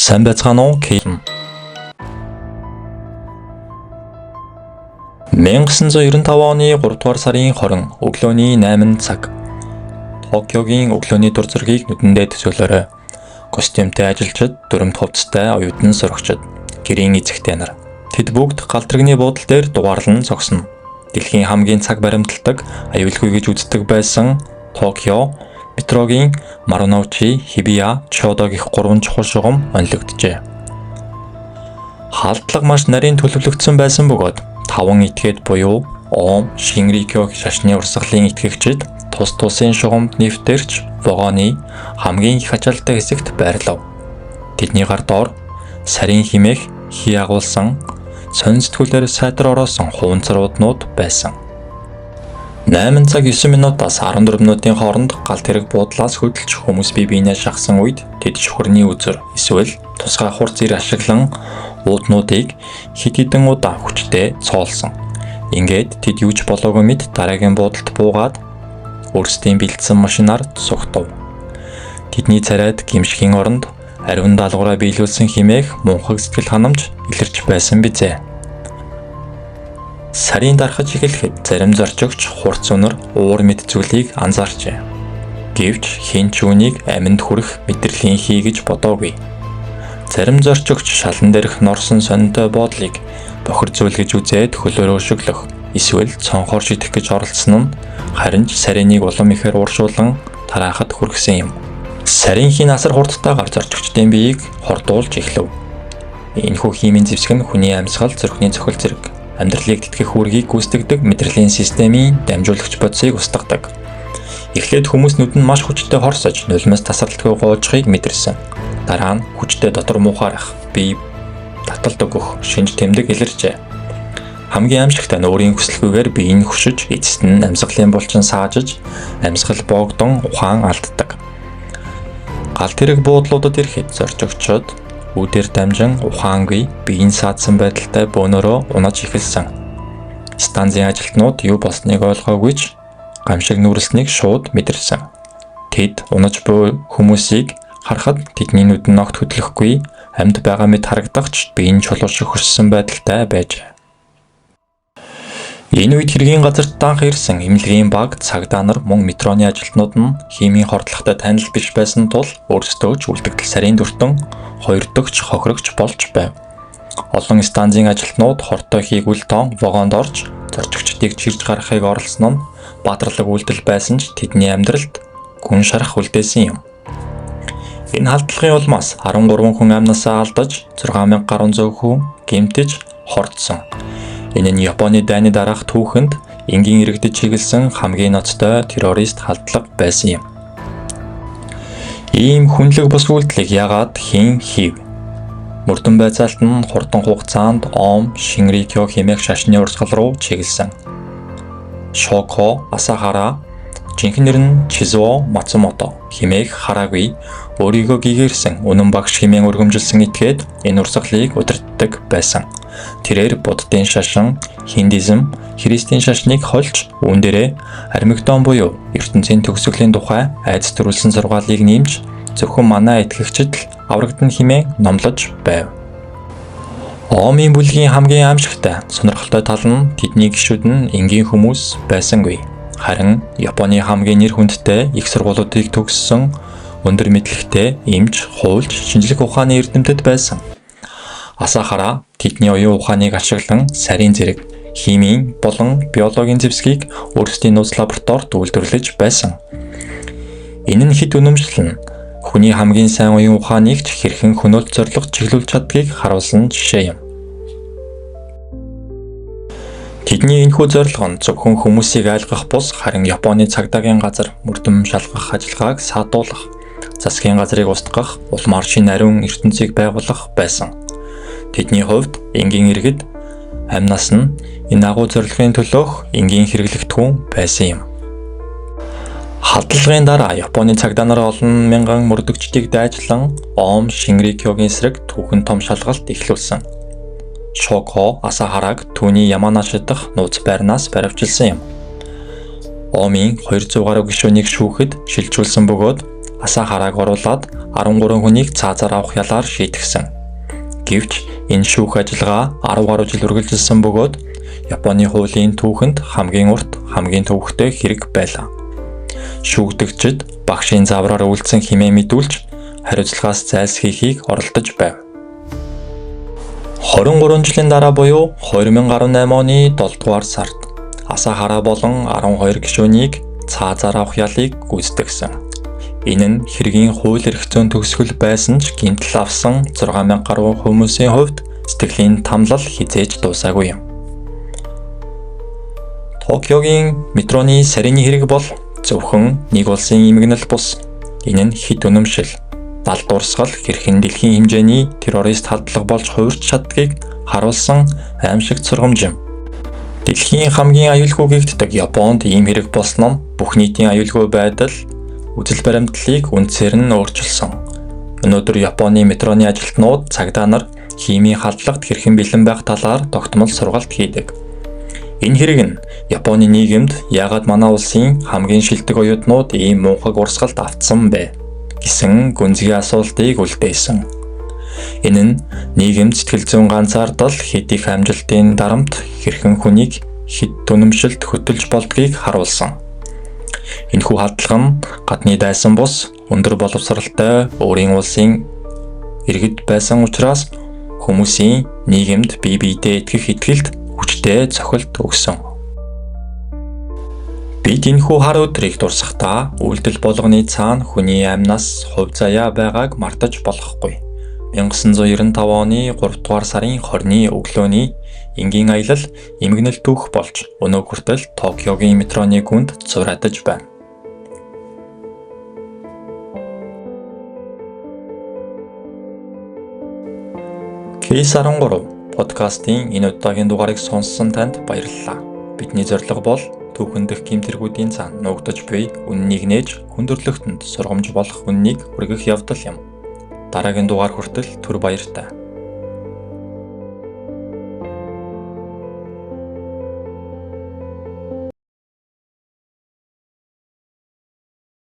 Сайн байцгаана уу? 1995 оны 3 дугаар сарын 20 өглөөний 8 цаг Токиогийн өглөөний дур зэргийг нүдэндээ төсөөлөөрэй. Костюмтэй ажилчид, дүрмт хувцастай оюутан сурагчид, гэрийн эзэгтэй нар. Тэд бүгд галтрэгний буудал дээр дугаарлан зогсно. Дэлхийн хамгийн цаг баримталдаг, аюулгүй гэж үздэг байсан Токио метрогийн Марунouchi, Хибия, Чодо гэх 3 чухал шугам онилогджээ. Халдлага маш нарийн төлөвлөгдсөн байсан бөгөөд 5 этгээд буюу Ом, Шинрикё шашны урсгалын итгэгчид тус тусын шугамд нэвтэрч вагоны хамгийн их ачаалттай хэсэгт байрлав. Тэдний гар доор сарин химээх хий агуулсан сонин сэтгүүлээр сайтар ороосон хуунцрууднууд байсан. 8 цаг 9 минутаас 14 минутын хооронд галт хэрэг буудлаас хөдөлж хүмүүс бие биенээ шахсан үед тэд шүхрний үзэр эсвэл тусгай хурц зэр ашиглан ууднуудыг хэд хэдэн удаа хүчтэй цоолсон. Ингээд тэд юуч болоогүй мэд дараагийн буудалд буугаад өөрсдийн бэлдсэн машинаар сухтав. Тэдний царайд гимшгийн оронд ариун даалгавраа биелүүлсэн химээх мунхаг сэтгэл ханамж илэрч байсан бизээ. Сарын дарахж эхлэхэд зарим зорчигч хурц өнөр уур мэд зүйлийг анзаарчээ. Гэвч хэн ч үүнийг аминд хүрэх мэдрэлийн хий гэж бодоогүй. Зарим зорчигч шалан дээрх норсон сонинтой бодлыг бохир зүйл гэж үзээд хөлөөрөө шөглөх, эсвэл цонхоор шидэх гэж оролцсон нь харин ч сариныг улам ихээр ууршуулан тараахад хүргэсэн юм. Саринхийн асар хурдтайгаар зорчигчдын биеийг хордуулж эхлэв. Энэхүү химийн зэвсэг нь хүний амьсгал, зүрхний цохил зэрэг амьдралыг тэтгэх үүргийг гүйцэтгэдэг мэдрэлийн системийн дамжуулагч бодисыг устгадаг. Эхлээд хүмүүс нүд нь маш хүчтэй хорсож, нулимс тасралтгүй гоожхийг мэдэрсэн. Дараа нь хүчтэй дотор муухаарах, бие таталт өгөх, шинж тэмдэг илэрчээ. Хамгийн аимшигтай нь өөрийн хүсэлгүйгээр биеийг хөшөж, эцэст нь амьсгалын булчин саажиж, амьсгал боогдон ухаан алддаг. Галт хэрэг буудлуудад ирэхэд зорчигчид үүдээр дамжин ухаангүй биеийн саадсан байдалтай бөөнөрөө унаж эхэлсэн. Станцын ажилтнууд юу болсныг ойлгоогүйч гамшиг нүрэлснийг шууд мэдэрсэн. Тэд унаж буй хүмүүсийг харахад тэдний нүд нь огт хөдлөхгүй, амьд байгаа мэт харагдахч биеийн чулуушиг хөссөн байдалтай байжээ. Энэ үед хэргийн газарт данх ирсэн эмнэлгийн баг, цагдаа нар мөн метроны ажилтнууд нь химийн хордлоготой танил биш байсан тул өөрсдөө ч үлдэгдэл сарын дүртэн хоёрдогч хохирогч болж байв. Олон станцын ажилтнууд хортой хийгүүл тоон вагонд орж зорчигчдыг чирж гаргахыг оролцсон нь баатарлаг үйлдэл байсан ч тэдний амьдралд гүн шарах үлдээсэн юм. Энэ халдлагын улмаас 13 хүн амнасаа алдаж 6100 гаруй хүн гэмтэж хордсон. Энэ нь Японы дайны дараах түүхэнд энгийн иргэдэд чиглэсэн хамгийн ноцтой террорист халдлага байсан юм. Ийм хүнлэг бус үйлдэлийг яагаад хэн хийв? Мөрдөн байцаалт нь хурдан хугацаанд Ом, Шинрикё хэмээх шашны урсгал руу чиглэсэн. Шоко Асахара, жинхэнээр нь Чизуо Мацумото хэмээх хараагүй өөрийгөө гэгэрсэн үнэн багш хэмээн өргөмжилсэн этгээд энэ урсгалыг удирддаг байсан. Тэрээр буддын шашин, хиндизм, христийн шашныг хольж үүн дээрээ Армагеддон буюу ертөнцийн төгсгөлийн тухай айдас төрүүлсэн сургаалыг нэмж зөвхөн манай итгэгчид л аврагдана хэмээн номлож байв. Омын бүлгийн хамгийн аимшигтай, сонирхолтой тал нь тэдний гишүүд нь энгийн хүмүүс байсангүй. Харин Японы хамгийн нэр хүндтэй их сургуулиудыг төгссөн өндөр мэдлэгтэй, эмч, хуульч, шинжлэх ухааны эрдэмтэд байсан. Асахара тэдний оюун ухааныг ашиглан сарин зэрэг, химийн болон биологийн зэвсгийг өөрсдийн нууц лабораторид үйлдвэрлэж байсан. Энэ нь хэд үнэмшил нь хүний хамгийн сайн оюун ухааныг ч хэрхэн хөнөөлт зорилго чиглүүлж чаддгийг харуулсан жишээ юм. Тэдний энэхүү зорилго нь зөвхөн хүмүүсийг айлгах бус, харин Японы цагдаагийн газар мөрдөм шалгах ажиллагааг саатуулах, засгийн газрыг устгах, улмаар шинэ ариун ертөнцийг байгуулах байсан. Тэдний хувьд энгийн иргэд амнаас нь энэ агуу зорилгын төлөөх энгийн хэрэглэгдэхүүн байсан юм. Халдлагын дараа Японы цагдаа нар олон мянган мөрдөгчдийг дайжлан Ом, Шинрикёгийн эсрэг түүхэн том шалгалт эхлүүлсэн. Шоко Асахараг түүний Яманаши дахь нууц байрнаас баривчилсан юм. Омын 200 гаруй гишүүнийг шүүхэд шилжүүлсэн бөгөөд асаа харааг оруулаад 13 хүнийг цаазаар авах ялаар шийтгсэн. Гэвч энэ шүүх ажиллагаа 10 гаруй жил үргэлжилсэн бөгөөд Японы хуулийн түүхэнд хамгийн урт, хамгийн төвөгтэй хэрэг байлаа. Шүүгдэгчид багшийн завраар үйлдсэн хэмээн мэдүүлж хариуцлагаас зайлсхийхийг оролдож байв. 23 жилийн дараа буюу 2018 оны 7 дугаар сард Асахара болон 12 гишүүнийг цаазаар авах ялыг гүйцэтгэсэн. Энэ нь хэргийн хууль эрх зүйн төгсгөл байсан ч гэмтэл авсан 6000 гаруй хүмүүсийн хувьд сэтгэлийн тамлал хизээж дуусаагүй юм. Токиогийн метроны сарины хэрэг бол зөвхөн нэг улсын эмгэнэл бус. Энэ нь хэд үнэмшил, далдуурсгал хэрхэн дэлхийн хэмжээний террорист халдлага болж хувирч чаддгийг харуулсан аимшигт сургамж юм. Дэлхийн хамгийн аюулгүй гэгддэг Японд ийм хэрэг болсон нь бүх нийтийн аюулгүй байдал, үзэл баримтлалыг үндсээр нь өөрчилсөн. Өнөөдөр Японы метроны ажилтнууд цагдаа нар химийн халдлагт хэрхэн бэлэн байх талаар тогтмол сургалт хийдэг. Энэ хэрэг нь Японы нийгэмд яагаад манай улсын хамгийн шилдэг оюутнууд ийм муухайг урсгалд автсан бэ гэсэн гүнзгий асуултыг үлдээсэн. Энэ нь нийгэмд сэтгэл зүйн ганцаардал хэд их амжилтын дарамт хэрхэн хүнийг хэд түнэмшилт хөтөлж болдгийг харуулсан. Энэхүү халдлага нь гадны дайсан бус өндөр боловсралтай өөрийн улсын иргэд байсан учраас хүмүүсийн нийгэмд бие биедээ итгэх итгэлд хүчтэй цохилт өгсөн. Бид энэхүү хар өдрийг дурсахдаа үйлдэл болгоны цаана хүний амнаас хувь заяа байгааг мартаж болохгүй. 1995 оны 3 дугаар сарын 20-ны өглөөний энгийн аялал эмгэнэл түүх болж өнөө хүртэл Токиогийн метроны гүнд зураатаж байна. Кейс13 подкастын энэ удаагийн дугаарыг сонссон танд баярлалаа. Бидний зорилго бол түүхэн дэх гэмтэргүүдийн цаана нуугдаж буй үннийг нээж хүндрэлтэнд сургамж болох үннийг хүргэх явдал юм. Дараагийн дугаар хүртэл түр баяртай.